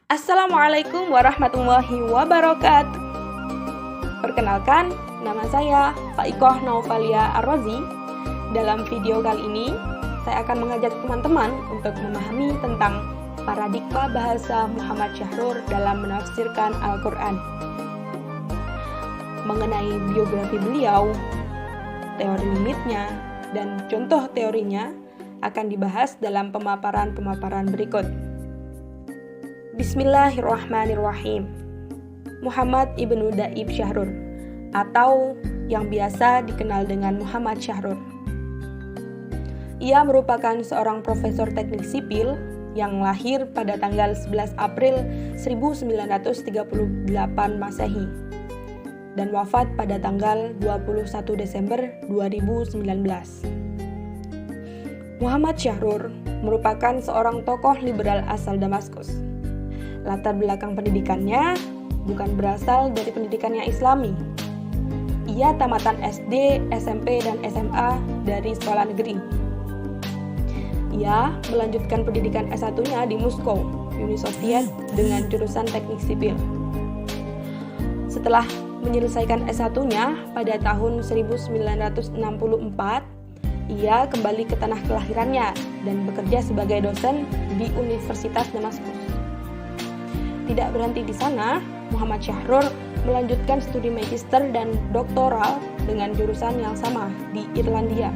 Assalamualaikum warahmatullahi wabarakatuh. Perkenalkan, nama saya Faikoh Naufalia Ar-Razi. Dalam video kali ini, saya akan mengajak teman-teman untuk memahami tentang paradigma bahasa Muhammad Syahrur dalam menafsirkan Al-Quran. Mengenai biografi beliau, teori limitnya, dan contoh teorinya akan dibahas dalam pemaparan-pemaparan berikut. Bismillahirrahmanirrahim. Muhammad Ibnu Daib Syahrur, atau yang biasa dikenal dengan Muhammad Syahrur. Ia merupakan seorang profesor teknik sipil yang lahir pada tanggal 11 April 1938 Masehi dan wafat pada tanggal 21 Desember 2019. Muhammad Syahrur merupakan seorang tokoh liberal asal Damaskus. Latar belakang pendidikannya bukan berasal dari pendidikan yang Islami. Ia tamatan SD, SMP, dan SMA dari sekolah negeri. Ia melanjutkan pendidikan S1-nya di Moskow, Uni Soviet, dengan jurusan teknik sipil. Setelah menyelesaikan S1-nya pada tahun 1964, ia kembali ke tanah kelahirannya dan bekerja sebagai dosen di Universitas Damaskus. Tidak berhenti di sana, Muhammad Syahrur melanjutkan studi magister dan doktoral dengan jurusan yang sama di Irlandia.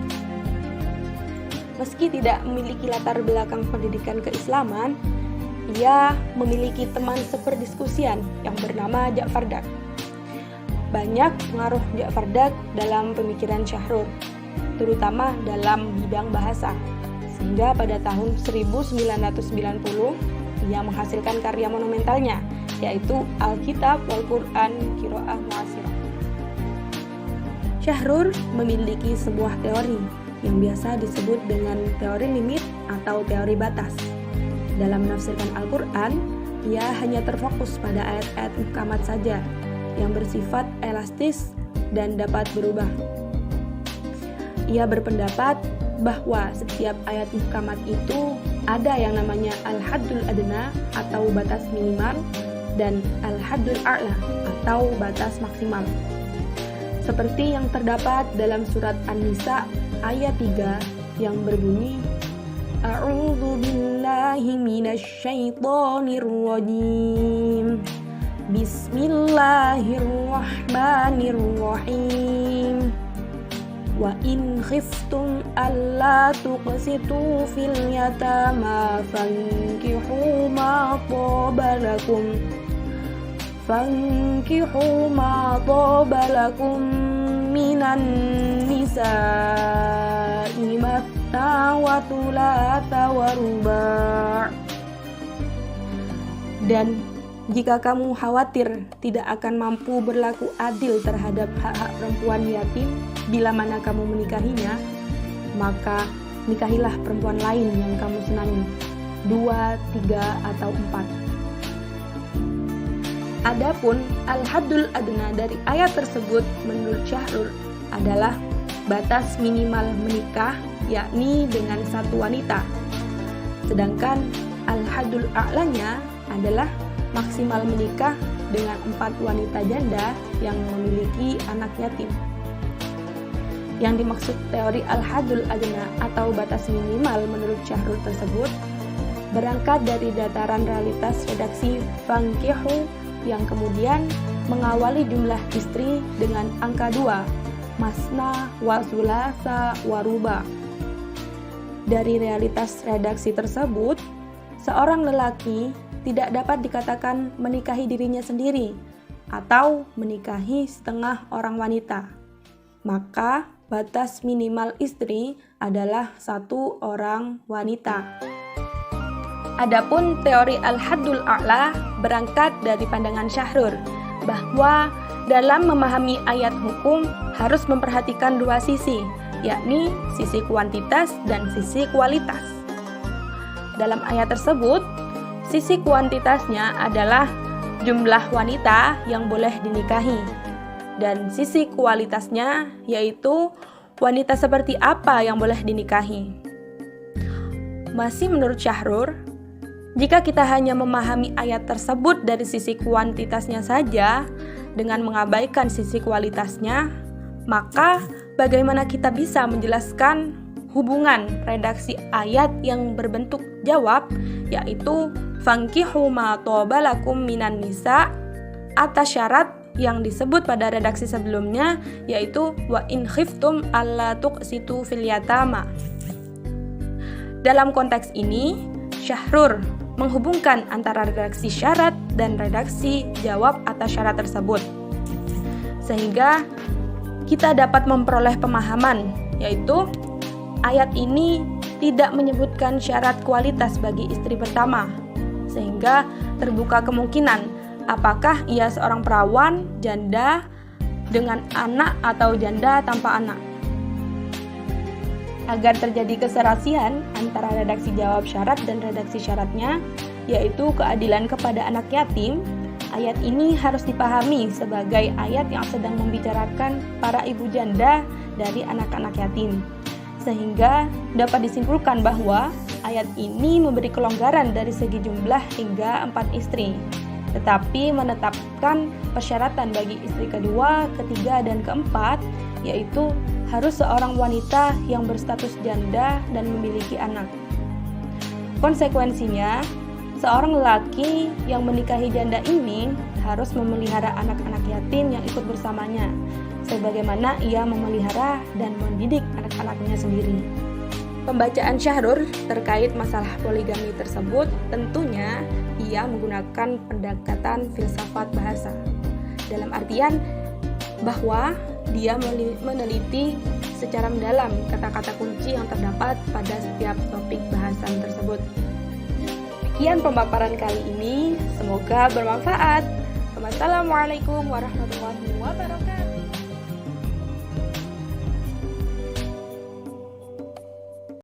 Meski tidak memiliki latar belakang pendidikan keislaman, ia memiliki teman seperdiskusian yang bernama Ja'far Dak. Banyak pengaruh Ja'far Dak dalam pemikiran Syahrur, terutama dalam bidang bahasa, sehingga pada tahun 1990 ia menghasilkan karya monumentalnya, yaitu Alkitab wal Quran Qiraah Mu'asirah. Syahrur memiliki sebuah teori yang biasa disebut dengan teori limit atau teori batas. Dalam menafsirkan Al-Quran, ia hanya terfokus pada ayat-ayat muhkamat saja yang bersifat elastis dan dapat berubah. Ia berpendapat bahwa setiap ayat muhkamat itu ada yang namanya al-haddul adna atau batas minimal dan al-haddul a'la atau batas maksimal. Seperti yang terdapat dalam surat An-Nisa ayat 3 yang berbunyi A'udzu billahi minasy syaithanir rajim. Bismillahirrahmanirrahim. Wa in khiftum alla tuqsitu fil yatama fankihu ma taba lakum minan nisa'i matta wa thulatha wa ruba'. Dan jika kamu khawatir tidak akan mampu berlaku adil terhadap hak-hak perempuan yatim bila mana kamu menikahinya, maka nikahilah perempuan lain yang kamu senangi, 2, 3, atau 4. Adapun al-haddul adna dari ayat tersebut menurut Syahrur adalah batas minimal menikah, yakni dengan satu wanita. Sedangkan al-haddul a'lanya adalah maksimal menikah dengan 4 wanita janda yang memiliki anak yatim. Yang dimaksud teori al-haddul adna atau batas minimal menurut Syahrur tersebut berangkat dari dataran realitas redaksi Fankihu yang kemudian mengawali jumlah istri dengan angka 2, masna wa sulasa wa ruba. Dari realitas redaksi tersebut, seorang lelaki tidak dapat dikatakan menikahi dirinya sendiri atau menikahi setengah orang wanita. Maka batas minimal istri adalah 1 orang wanita. Adapun teori al-haddul a'la berangkat dari pandangan Syahrur bahwa dalam memahami ayat hukum harus memperhatikan 2 sisi, yakni sisi kuantitas dan sisi kualitas. Dalam ayat tersebut, sisi kuantitasnya adalah jumlah wanita yang boleh dinikahi, dan sisi kualitasnya yaitu wanita seperti apa yang boleh dinikahi. Masih menurut Syahrur, Jika kita hanya memahami ayat tersebut dari sisi kuantitasnya saja, dengan mengabaikan sisi kualitasnya, maka bagaimana kita bisa menjelaskan hubungan redaksi ayat yang berbentuk jawab, yaitu fankihu ma toba lakum minan nisa, atas syarat yang disebut pada redaksi sebelumnya, yaitu wa in khiftum alla tuqsitu fil yatama. Dalam konteks ini, Syahrur menghubungkan antara redaksi syarat dan redaksi jawab atas syarat tersebut, sehingga kita dapat memperoleh pemahaman, yaitu ayat ini tidak menyebutkan syarat kualitas bagi istri pertama, sehingga terbuka kemungkinan apakah ia seorang perawan, janda dengan anak atau janda tanpa anak. Agar terjadi keserasian antara redaksi jawab syarat dan redaksi syaratnya, yaitu keadilan kepada anak yatim, ayat ini harus dipahami sebagai ayat yang sedang membicarakan para ibu janda dari anak-anak yatim. Sehingga dapat disimpulkan bahwa ayat ini memberi kelonggaran dari segi jumlah hingga 4 istri, tetapi menetapkan persyaratan bagi istri kedua, ketiga, dan keempat, yaitu harus seorang wanita yang berstatus janda dan memiliki anak. Konsekuensinya, seorang lelaki yang menikahi janda ini harus memelihara anak-anak yatim yang ikut bersamanya, sebagaimana ia memelihara dan mendidik anak-anaknya sendiri. Pembacaan Syahrur terkait masalah poligami tersebut tentunya ia menggunakan pendekatan filsafat bahasa, dalam artian bahwa dia meneliti secara mendalam kata-kata kunci yang terdapat pada setiap topik bahasan tersebut. Sekian pemaparan kali ini, semoga bermanfaat. Wassalamualaikum warahmatullahi wabarakatuh.